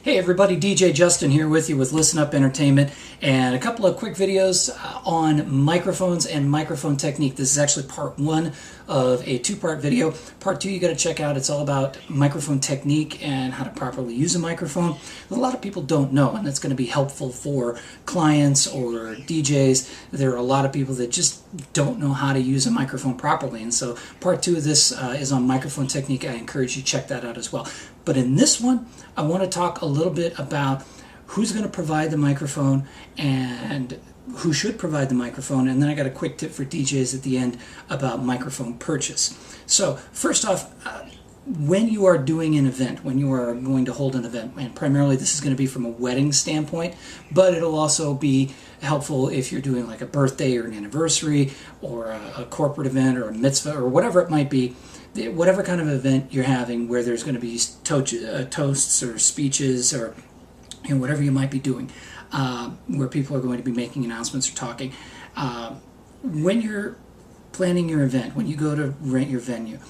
Hey everybody, DJ Justin here with you with Listen Up Entertainment and a couple of quick videos on microphones and microphone technique. This is actually part one of a two-part video. Part two you got to check out. It's all about microphone technique and how to properly use a microphone. A lot of people don't know, and that's going to be helpful for clients or DJs. There are a lot of people that just don't know how to use a microphone properly, and so part two of this is on microphone technique. I encourage you to check that out as well. But in this one, I want to talk a little bit about who's going to provide the microphone and who should provide the microphone, and then I got a quick tip for DJs at the end about microphone purchase. So first off, when you are doing an event, when you are going to hold an event, and primarily this is going to be from a wedding standpoint, but it'll also be helpful if you're doing like a birthday or an anniversary or a corporate event or a mitzvah or whatever it might be, whatever kind of event you're having where there's going to be toasts or speeches or whatever you might be doing, where people are going to be making announcements or talking. When you're planning your event, when you go to rent your venue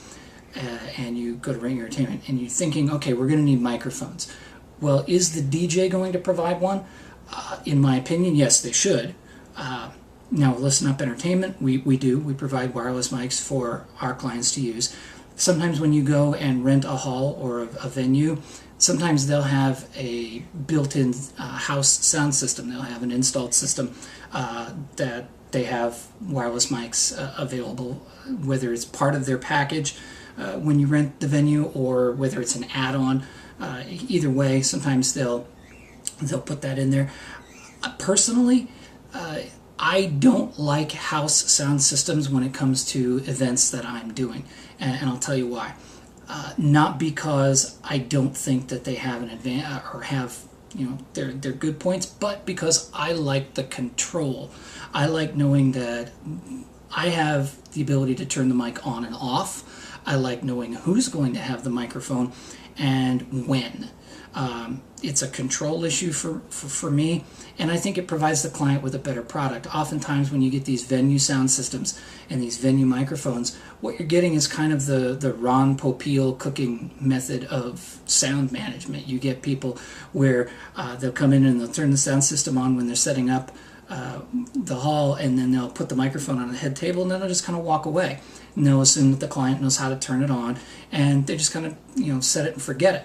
and you go to rent your entertainment and you're thinking, okay, we're going to need microphones. Well, is the DJ going to provide one? In my opinion, yes, they should. Now, Listen Up Entertainment, we provide wireless mics for our clients to use. Sometimes when you go and rent a hall or a venue, sometimes they'll have a built-in house sound system. They'll have an installed system that they have wireless mics available, whether it's part of their package when you rent the venue or whether it's an add-on. Either way, sometimes they'll put that in there. Personally, I don't like house sound systems when it comes to events that I'm doing, and I'll tell you why. Not because I don't think that they have an advantage or have, they're good points, but because I like the control. I like knowing that I have the ability to turn the mic on and off. I like knowing who's going to have the microphone and when. It's a control issue for me, and I think it provides the client with a better product. Oftentimes when you get these venue sound systems and these venue microphones, what you're getting is kind of the Ron Popeil cooking method of sound management. You get people where they'll come in and they'll turn the sound system on when they're setting up the hall, and then they'll put the microphone on the head table, and then they'll just kind of walk away. And they'll assume that the client knows how to turn it on, and they just kind of set it and forget it.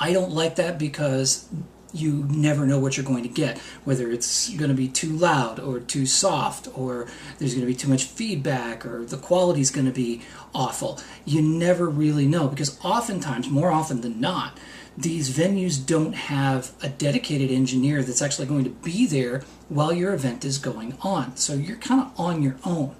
I don't like that because you never know what you're going to get, whether it's going to be too loud or too soft, or there's going to be too much feedback, or the quality's going to be awful. You never really know, because oftentimes, more often than not, these venues don't have a dedicated engineer that's actually going to be there while your event is going on. So you're kind of on your own.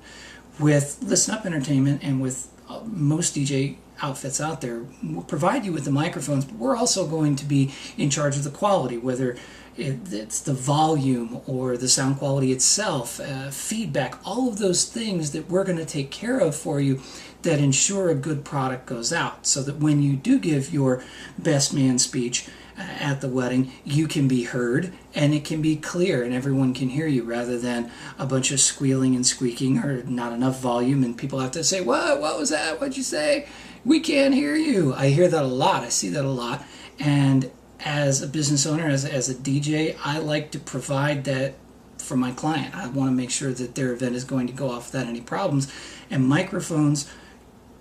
With Listen Up Entertainment and with most DJ outfits out there, we'll provide you with the microphones, but we're also going to be in charge of the quality, whether it's the volume or the sound quality itself, feedback, all of those things that we're going to take care of for you that ensure a good product goes out, so that when you do give your best man speech at the wedding, you can be heard and it can be clear and everyone can hear you, rather than a bunch of squealing and squeaking or not enough volume and people have to say, what was that, what'd you say, we can't hear you. I hear that a lot. I see that a lot. And as a business owner, as a DJ, I like to provide that for my client. I want to make sure that their event is going to go off without any problems. And microphones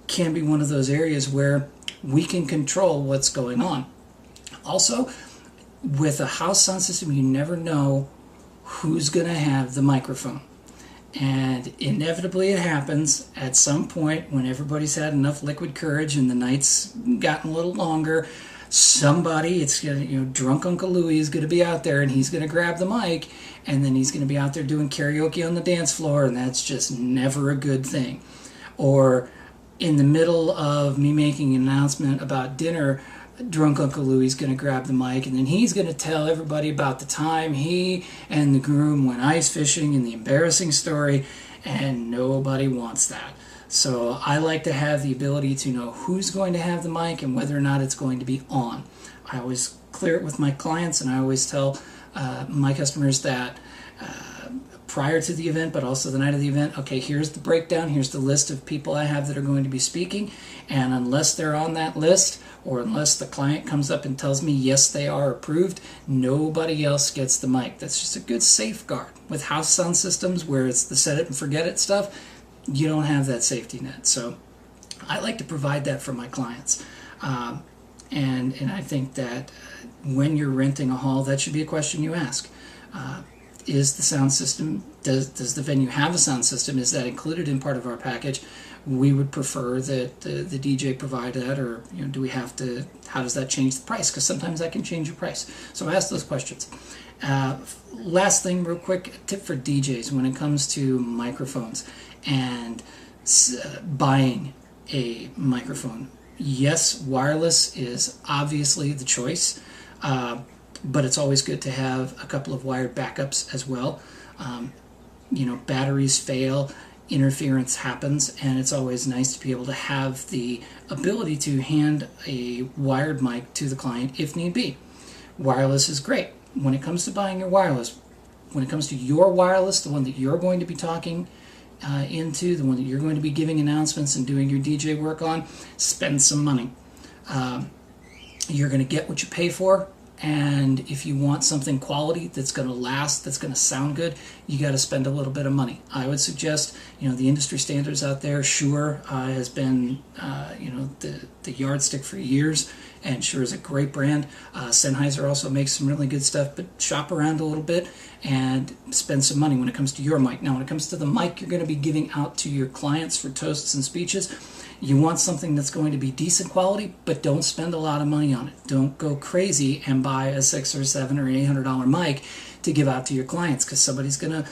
can be one of those areas where we can control what's going on. Also, with a house sound system, you never know who's going to have the microphone. And inevitably it happens at some point when everybody's had enough liquid courage and the night's gotten a little longer. Somebody, it's drunk Uncle Louie is going to be out there, and he's going to grab the mic, and then he's going to be out there doing karaoke on the dance floor, and that's just never a good thing. Or in the middle of me making an announcement about dinner, drunk Uncle Louie is going to grab the mic, and then he's going to tell everybody about the time he and the groom went ice fishing and the embarrassing story, and nobody wants that. So I like to have the ability to know who's going to have the mic and whether or not it's going to be on. I always clear it with my clients, and I always tell my customers that prior to the event, but also the night of the event. Okay, here's the breakdown. Here's the list of people I have that are going to be speaking. And unless they're on that list, or unless the client comes up and tells me, yes, they are approved, nobody else gets the mic. That's just a good safeguard. With house sound systems, where it's the set it and forget it stuff, you don't have that safety net. So I like to provide that for my clients. And I think that when you're renting a hall, that should be a question you ask. Is the sound system, does the venue have a sound system? Is that included in part of our package? We would prefer that the DJ provide that, or do we have to, how does that change the price? Because sometimes that can change your price. So ask those questions. Last thing, real quick, tip for DJs when it comes to microphones and buying a microphone. Yes, wireless is obviously the choice, but it's always good to have a couple of wired backups as well. Batteries fail, interference happens, and it's always nice to be able to have the ability to hand a wired mic to the client if need be. Wireless is great. When it comes to buying your wireless, when it comes to your wireless, the one that you're going to be talking into, the one that you're going to be giving announcements and doing your DJ work on, spend some money. You're going to get what you pay for, and if you want something quality that's going to last, that's going to sound good, you got to spend a little bit of money. I would suggest, the industry standards out there. Shure has been, the yardstick for years, and Shure is a great brand. Sennheiser also makes some really good stuff, but shop around a little bit and spend some money when it comes to your mic. Now, when it comes to the mic you're going to be giving out to your clients for toasts and speeches, you want something that's going to be decent quality, but don't spend a lot of money on it. Don't go crazy and buy a $600 or $700 or $800 mic to give out to your clients, because somebody's going to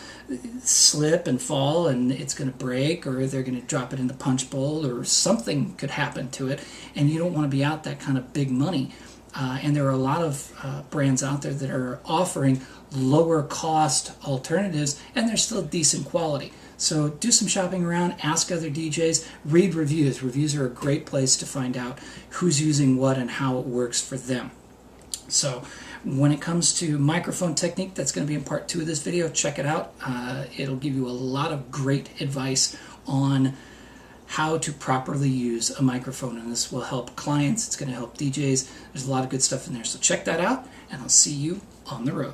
slip and fall and it's going to break, or they're going to drop it in the punch bowl, or something could happen to it, and you don't want to be out that kind of big money. And there are a lot of brands out there that are offering lower cost alternatives, and they're still decent quality. So do some shopping around, ask other DJs, read reviews. Reviews are a great place to find out who's using what and how it works for them. So when it comes to microphone technique, that's going to be in part 2 of this video. Check it out. It'll give you a lot of great advice on how to properly use a microphone, and this will help clients. It's going to help DJs. There's a lot of good stuff in there. So check that out, and I'll see you on the road.